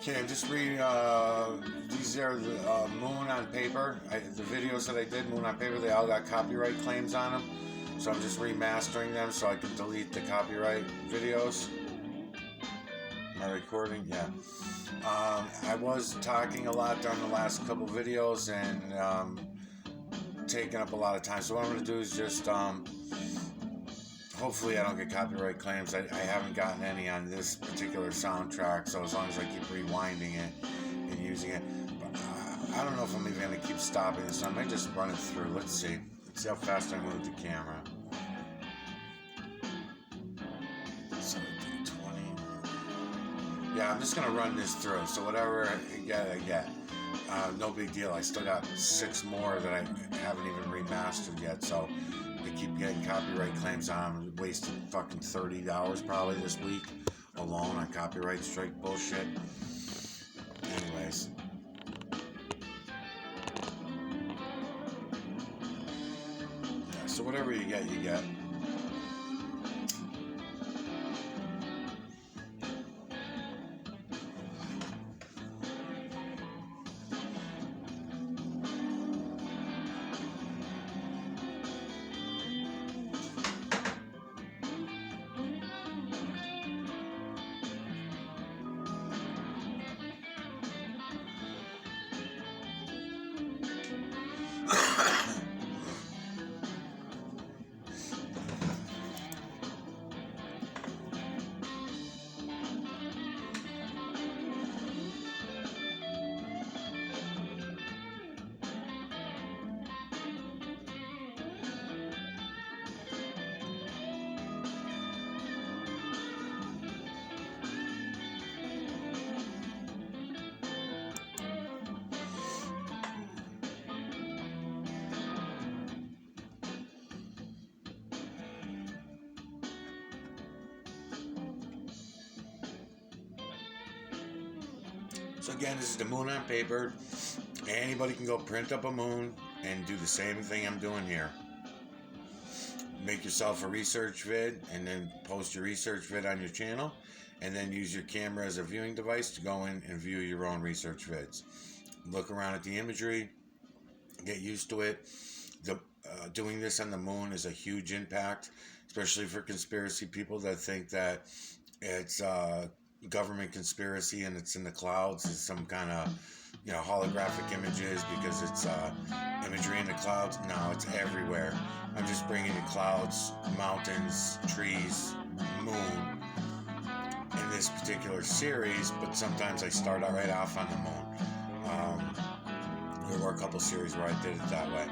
Okay, I'm just reading, these are the Moon on Paper. The videos that I did, Moon on Paper, they all got copyright claims on them. So I'm just remastering them so I can delete the copyright videos. Am I recording? Yeah. I was talking a lot during the last couple videos and taking up a lot of time. So what I'm going to do is just, hopefully I don't get copyright claims. I haven't gotten any on this particular soundtrack, so as long as I keep rewinding it and using it. But, I don't know if I'm even going to keep stopping this. I might just run it through. Let's see. Let's see how fast I move the camera. So 20. Yeah, I'm just going to run this through. So whatever I get. No big deal. I still got 6 more that I haven't even remastered yet, so they keep getting copyright claims on. I wasted fucking $30 probably this week alone on copyright strike bullshit. Anyways. Yeah, so whatever you get, you get. So again, this is the Moon on Paper. Anybody can go print up a moon and do the same thing I'm doing here. Make yourself a research vid and then post your research vid on your channel, and then use your camera as a viewing device to go in and view your own research vids. Look around at the imagery, get used to it. Doing this on the moon is a huge impact, especially for conspiracy people that think that it's government conspiracy and it's in the clouds. It's some kind of holographic images because it's imagery in the clouds. No, it's everywhere. I'm just bringing you clouds, mountains, trees, moon in this particular series, but sometimes I start out right off on the moon. There were a couple series where I did it that way.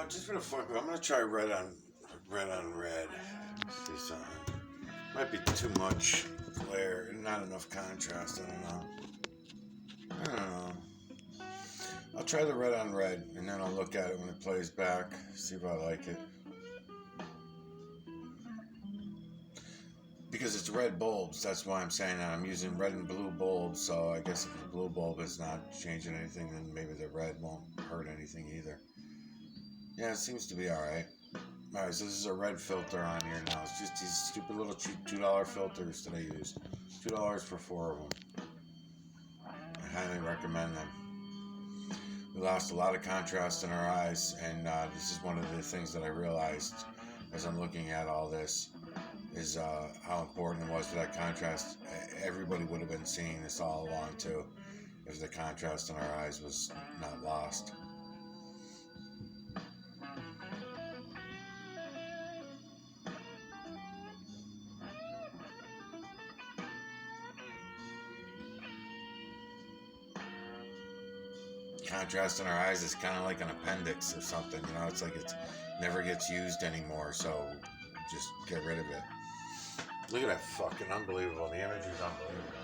just for the fuck of it, I'm gonna try red on red. See something. Might be too much glare and not enough contrast. I don't know. I'll try the red on red, and then I'll look at it when it plays back. See if I like it. Because it's red bulbs, that's why I'm saying that. I'm using red and blue bulbs, so I guess if the blue bulb is not changing anything, then maybe the red won't hurt anything either. Yeah, it seems to be alright. Alright, so this is a red filter on here now. It's just these stupid little cheap $2 filters that I use. $2 for 4 of them. I highly recommend them. We lost a lot of contrast in our eyes, and this is one of the things that I realized as I'm looking at all this. Is how important it was for that contrast. Everybody would have been seeing this all along too, if the contrast in our eyes was not lost. Contrast in our eyes is kind of like an appendix or something, you know. It's like it never gets used anymore, so just get rid of it. Look at that, fucking unbelievable. The image is unbelievable.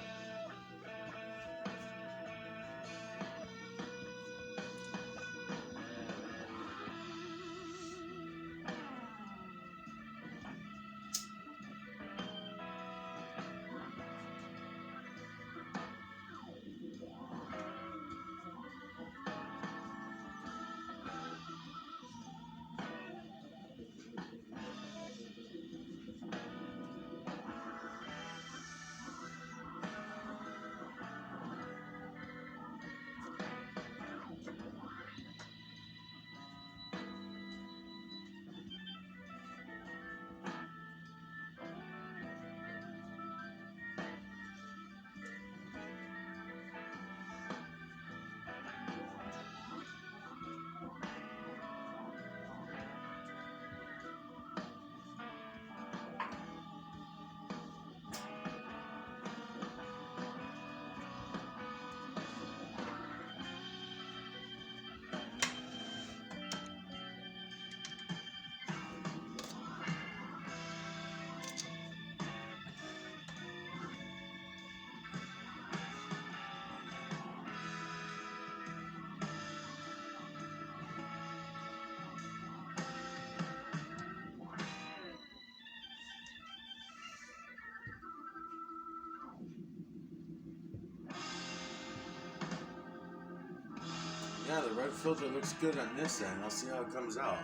Yeah, the red filter looks good on this end. I'll see how it comes out.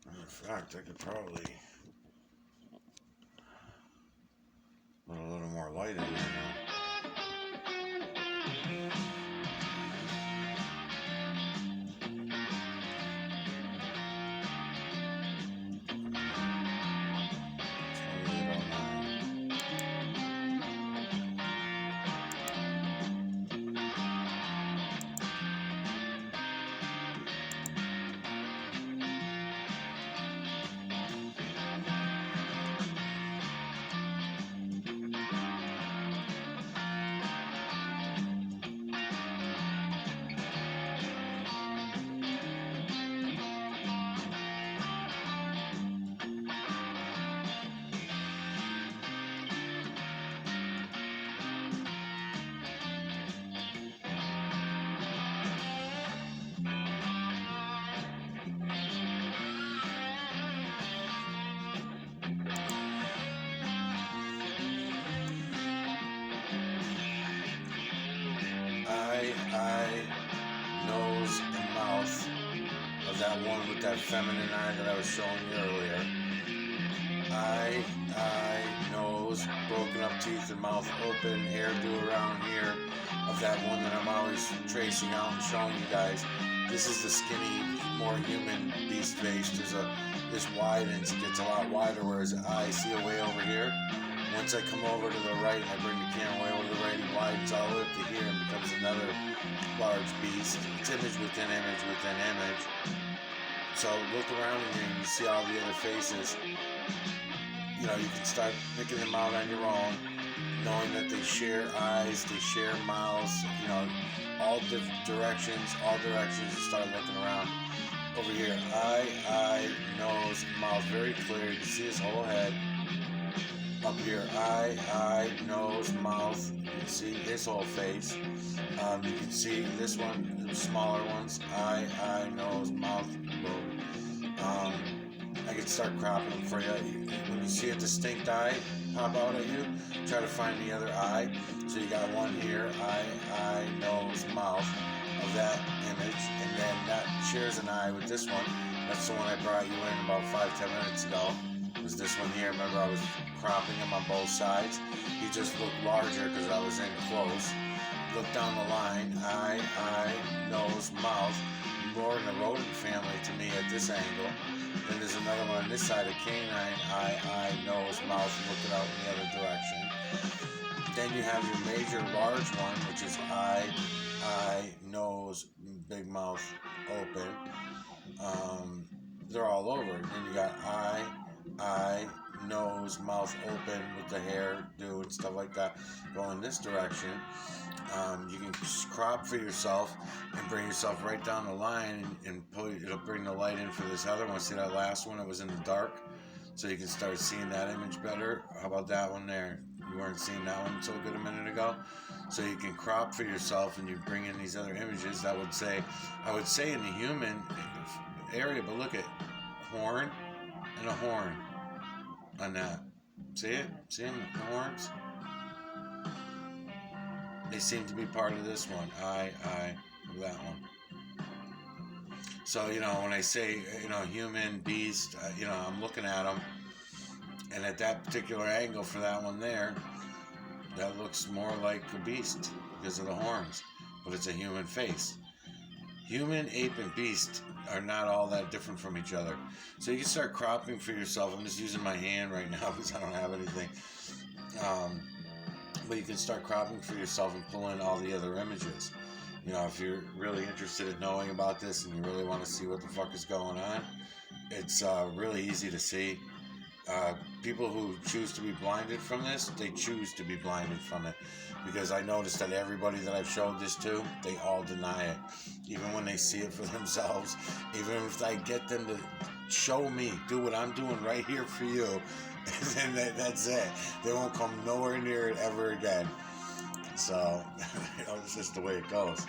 In fact, I could probably put a little more light in there now. Eye, nose, and mouth of that one with that feminine eye that I was showing you earlier. Eye, nose, broken up teeth and mouth open, hairdo around here of that one that I'm always tracing out and showing you guys. This is the skinny, more human beast face. This widens, it gets a lot wider, whereas the eye, see it way over here? Once I come over to the right and I bring the camera way over to the right, it widens all the way up to here and becomes another large beast. It's image within image within image. So look around in here and you see all the other faces. You know, you can start picking them out on your own. knowing that they share eyes, they share mouths, all different directions, you start looking around. Over here, eye, nose, mouth, very clear. You can see his whole head. Up here, eye, nose, mouth. You can see his whole face. You can see this one, the smaller ones, eye, nose, mouth, boom. I can start cropping them for you. When you see a distinct eye pop out at you, try to find the other eye. So you got one here, eye, nose, mouth of that image, and then that shares an eye with this one. That's the one I brought you in about 5-10 minutes ago. Was this one here? Remember, I was cropping him on both sides. He just looked larger because I was in close. Look down the line, eye, nose, mouth. More in the rodent family to me at this angle. Then there's another one on this side, a canine, eye, nose, mouth, looking out in the other direction. Then you have your major large one, which is eye, nose, big mouth, open. They're all over. Then you got eye, nose, mouth open with the hair do and stuff like that. Go in this direction. You can crop for yourself and bring yourself right down the line and it'll bring the light in for this other one. See that last one? It was in the dark, so you can start seeing that image better. How about that one there? You weren't seeing that one until a good a minute ago. So you can crop for yourself and you bring in these other images. I would say in the human area, but look at horn and a horn on that. See it? See them, the horns? They seem to be part of this one. Eye, of that one. So, when I say, human, beast, I'm looking at them. And at that particular angle for that one there, that looks more like a beast because of the horns. But it's a human face. Human, ape, and beast are not all that different from each other. So you can start cropping for yourself. I'm just using my hand right now because I don't have anything. But you can start cropping for yourself and pull in all the other images. If you're really interested in knowing about this and you really want to see what the fuck is going on, it's really easy to see. People who choose to be blinded from this, they choose to be blinded from it. Because I noticed that everybody that I've showed this to, they all deny it. Even when they see it for themselves. Even if I get them to show me, do what I'm doing right here for you, and then that's it. They won't come nowhere near it ever again. So, it's just the way it goes.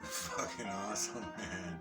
Fucking awesome, man.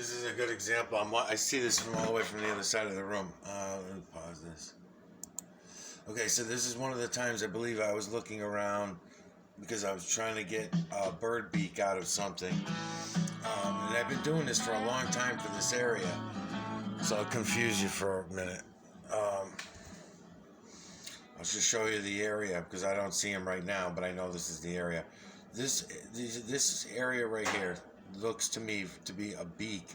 This is a good example. I see this from all the way from the other side of the room. Let me pause this. Okay, so this is one of the times I believe I was looking around because I was trying to get a bird beak out of something. And I've been doing this for a long time for this area. So I'll confuse you for a minute. I'll just show you the area because I don't see him right now, but I know this is the area. This area right here looks to me to be a beak.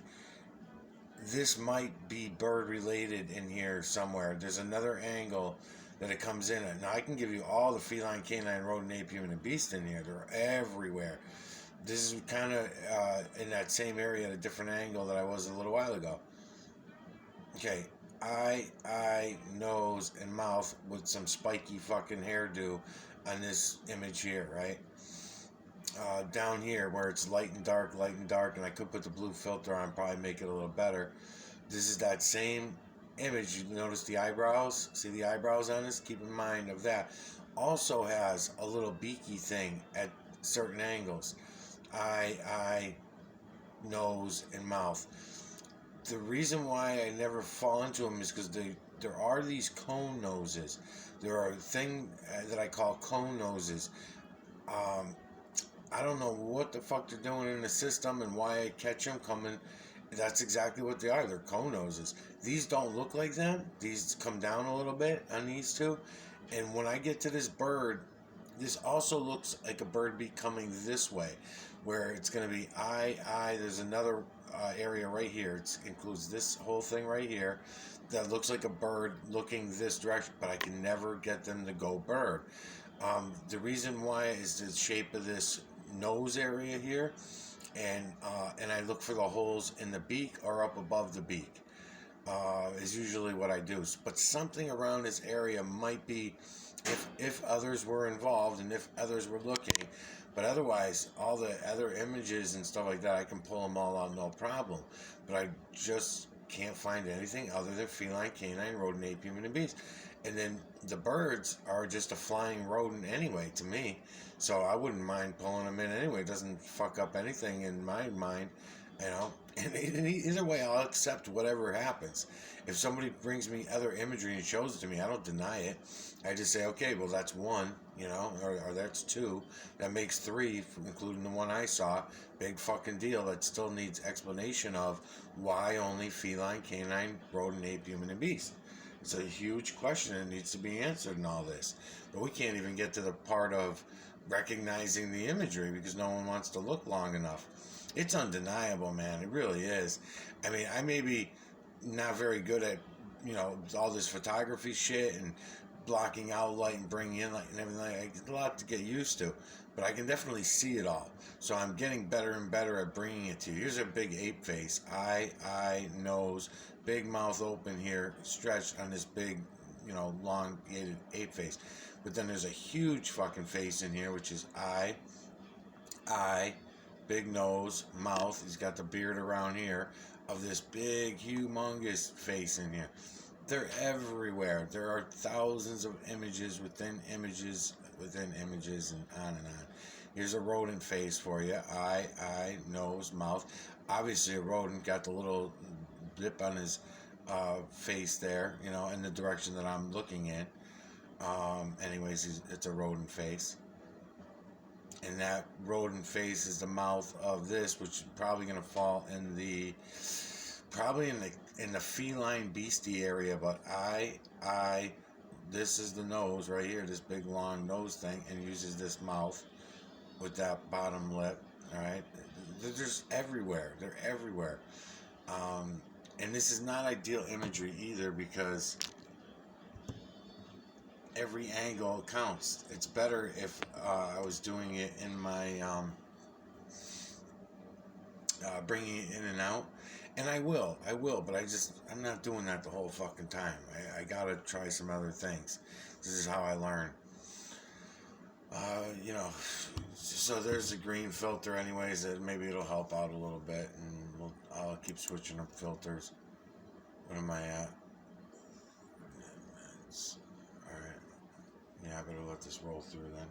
This might be bird related in here somewhere. There's another angle that it comes in at. Now I can give you all the feline, canine, rodent, ape, human, and beast in here. They're everywhere. This is kind of in that same area at a different angle that I was a little while ago. Okay, eye, nose, and mouth with some spiky fucking hairdo on this image here, right? Down here where it's light and dark, and I could put the blue filter on, probably make it a little better. This is that same image. You notice the eyebrows? See the eyebrows on this? Keep in mind of that. Also has a little beaky thing at certain angles. Eye, nose, and mouth. The reason why I never fall into them is because there are these cone noses. There are a thing that I call cone noses. I don't know what the fuck they're doing in the system and why I catch them coming. That's exactly what they are. They're cone noses. These don't look like them. These come down a little bit on these two. And when I get to this bird, this also looks like a bird beak coming this way, where it's going to be eye. There's another area right here. It includes this whole thing right here that looks like a bird looking this direction, but I can never get them to go bird. The reason why is the shape of this nose area here, and I look for the holes in the beak or up above the beak. Is usually what I do. But something around this area might be, if others were involved and if others were looking. But otherwise, all the other images and stuff like that, I can pull them all out, no problem. But I just can't find anything other than feline, canine, rodent, ape, human, and beast. And then the birds are just a flying rodent anyway to me. So I wouldn't mind pulling them in anyway. It doesn't fuck up anything in my mind, you know. And either way, I'll accept whatever happens. If somebody brings me other imagery and shows it to me, I don't deny it. I just say, okay, well, that's one, you know, or that's two. That makes three, including the one I saw. Big fucking deal. That still needs explanation of why only feline, canine, rodent, ape, human, and beast. It's a huge question that needs to be answered in all this. But we can't even get to the part of recognizing the imagery because no one wants to look long enough. It's undeniable, man. It really is. I mean, I may be not very good at, you know, all this photography shit and blocking out light and bringing in light and everything. It's a lot to get used to, but I can definitely see it all. So I'm getting better and better at bringing it to you. Here's a big ape face. Eye, nose, big mouth open here, stretched on this big, you know, elongated ape face. But then there's a huge fucking face in here, which is eye, big nose, mouth. He's got the beard around here of this big, humongous face in here. They're everywhere. There are thousands of images within images within images and on and on. Here's a rodent face for you. Eye, nose, mouth. Obviously a rodent got the little blip on his face there, you know, in the direction that I'm looking in. Anyways, it's a rodent face. And that rodent face is the mouth of this, which is probably going to fall in the feline beastie area. But this is the nose right here, this big long nose thing, and uses this mouth with that bottom lip. All right, they're just everywhere. They're everywhere. And this is not ideal imagery either because every angle counts. It's better if I was doing it in my bringing it in and out, and I will, but I'm not doing that the whole fucking time. I gotta try some other things. This is how I learn. You know, so there's a green filter anyways, that maybe it'll help out a little bit, and I'll keep switching up filters. What am I at? Alright. Yeah, I better let this roll through then.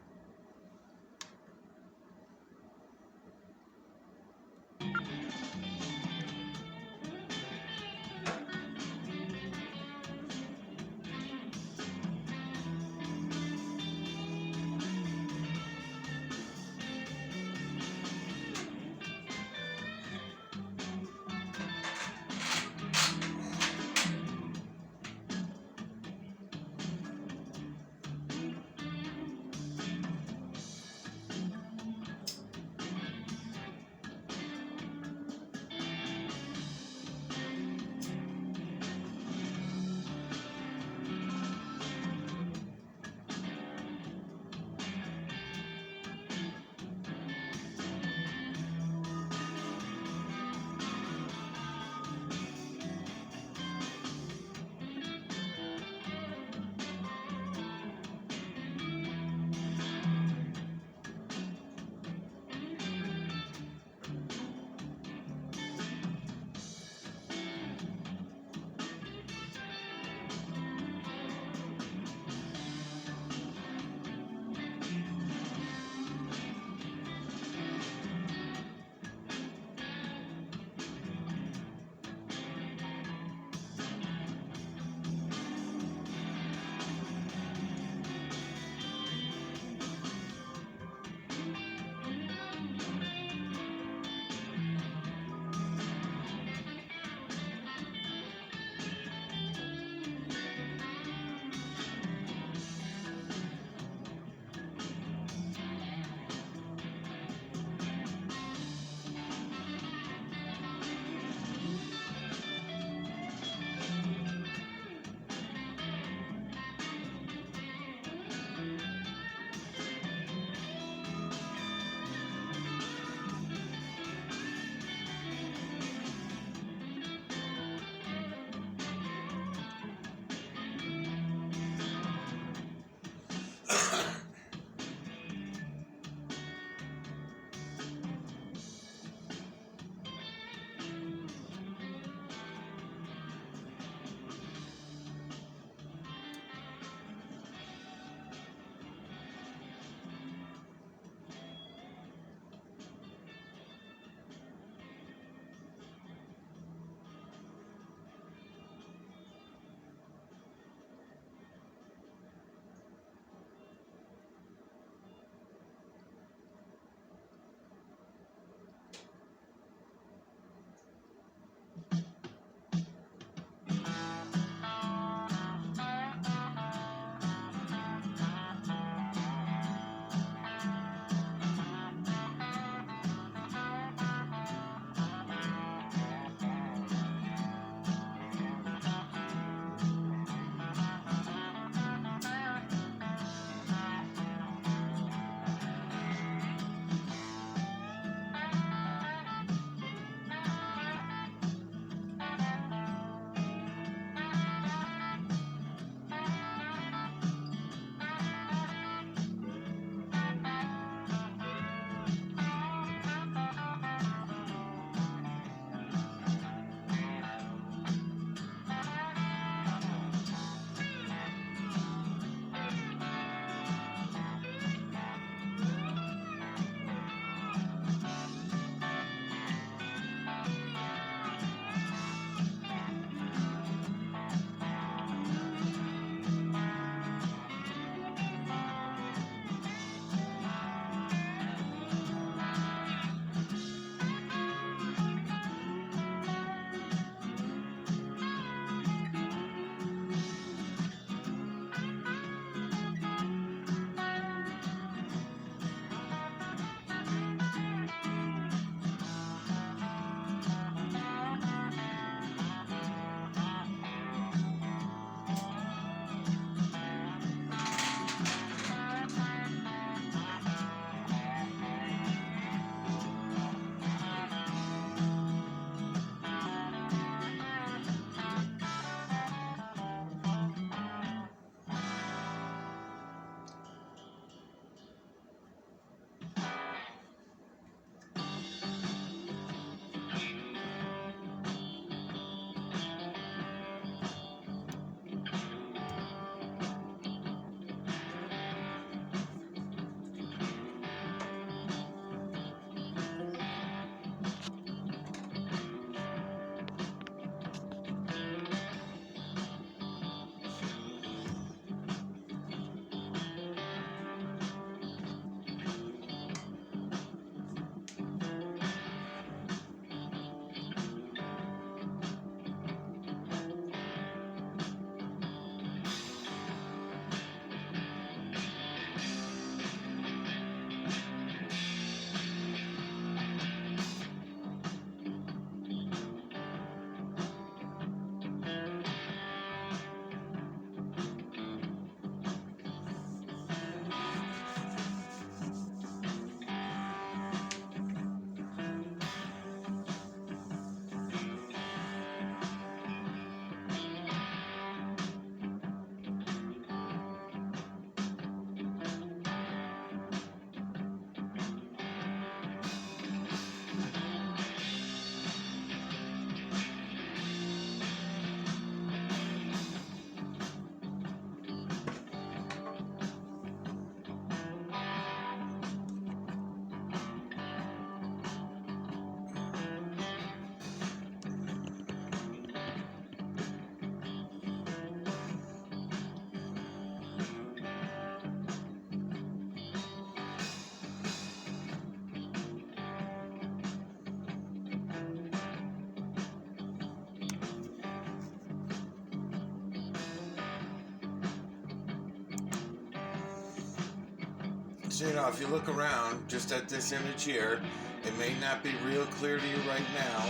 So, if you look around just at this image here, it may not be real clear to you right now.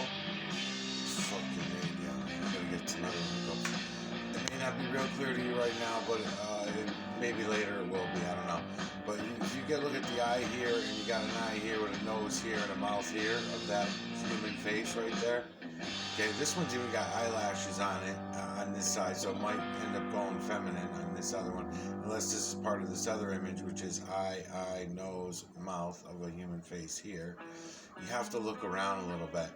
Fucking radio, man. I gotta get to another one. It may not be real clear to you right now, but maybe later it will be. I don't know. But if you look at the eye here, and you got an eye here with a nose here and a mouth here of that human face right there, Okay, this one's even got eyelashes on it on this side, so it might end up going feminine on this other one, unless this is part of this other image, which is eye, nose, mouth of a human face here. You have to look around a little bit.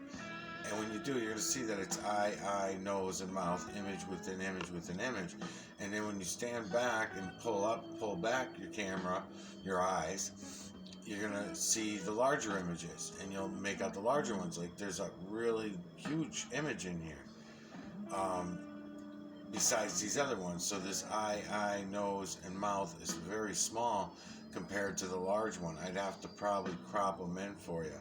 And when you do, you're going to see that it's eye, nose, and mouth, image within image within image. And then when you stand back and pull back your camera, your eyes, you're going to see the larger images. And you'll make out the larger ones. Like there's a really huge image in here. Besides these other ones. So this eye, nose, and mouth is very small compared to the large one. I'd have to probably crop them in for you.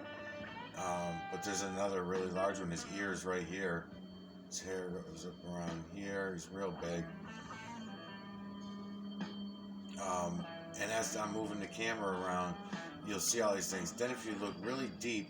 But there's another really large one. His ears right here. His hair goes up around here. He's real big. And as I'm moving the camera around, you'll see all these things. Then if you look really deep,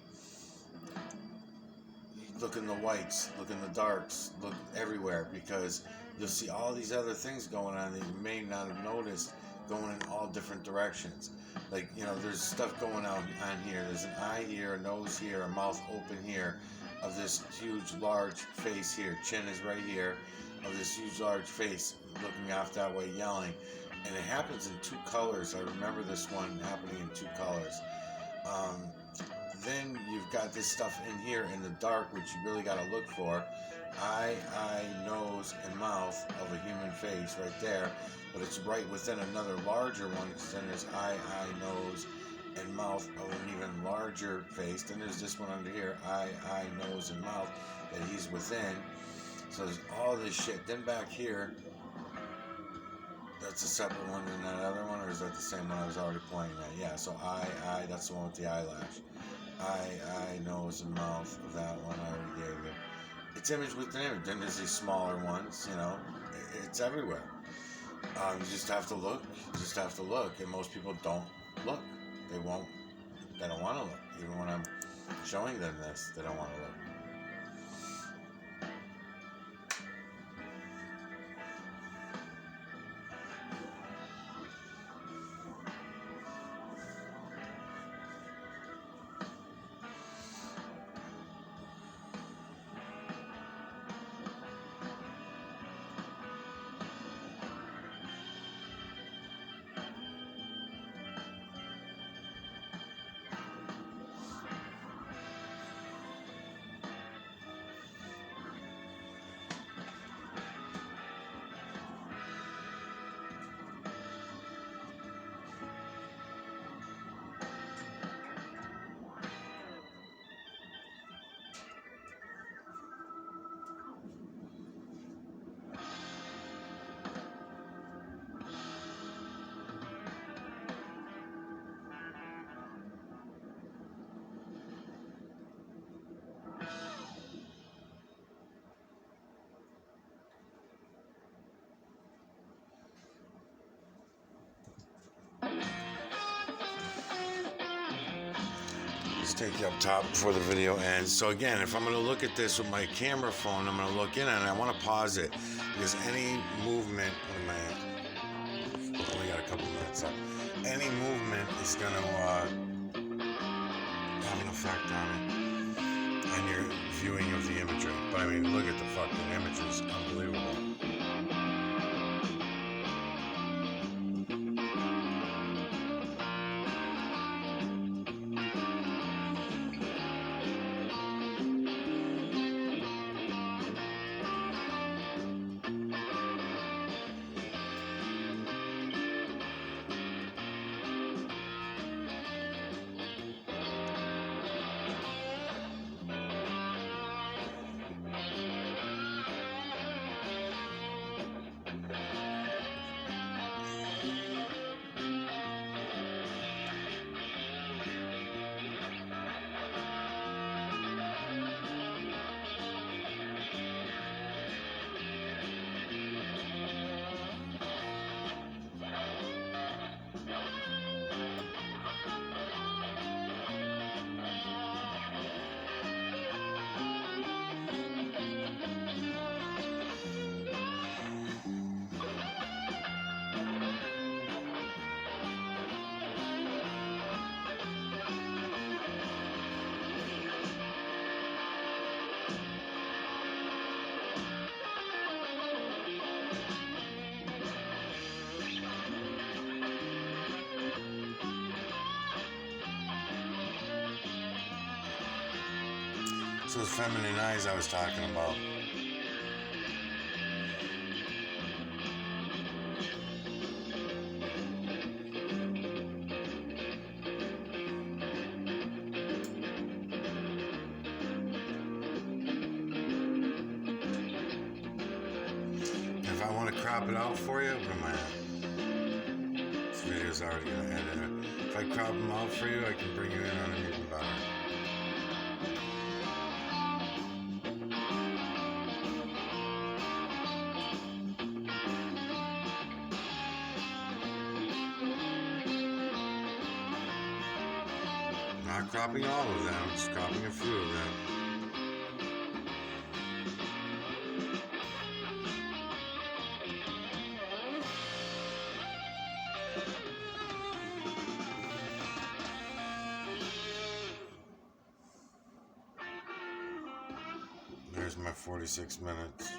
look in the whites, look in the darks, look everywhere, because you'll see all these other things going on that you may not have noticed, going in all different directions. Like, you know, there's stuff going on here. There's an eye here, a nose here, a mouth open here, of this huge, large face here. Chin is right here, of this huge, large face looking off that way, yelling. And it happens in 2 colors. I remember this one happening in 2 colors. Then you've got this stuff in here in the dark, which you really got to look for. Eye, nose, and mouth of a human face right there. But it's right within another larger one, because then there's eye, nose, and mouth of an even larger face. Then there's this one under here, eye, nose, and mouth that he's within. So there's all this shit. Then back here, that's a separate one than that other one, or is that the same one I was already pointing at? Yeah, so eye, that's the one with the eyelash. Eye, nose, and mouth of that one I already gave you. It's image within image. Then there's these smaller ones, you know. It's everywhere. You just have to look. You just have to look. And most people don't look. They don't want to look. Even when I'm showing them this, they don't want to look. Take you up top before the video ends. So again, if I'm going to look at this with my camera phone, I'm going to look in and I want to pause it, because any movement, only got a couple minutes up, any movement is going to have an effect on your viewing of the imagery. But I mean, look at the fucking images, unbelievable. It's those feminine eyes I was talking about. If I want to crop it out for you, what am I at? This video's already going to edit it. If I crop them out for you, I can bring you in on it even better. Not cropping all of them, just cropping a few of them. There's my 46 minutes.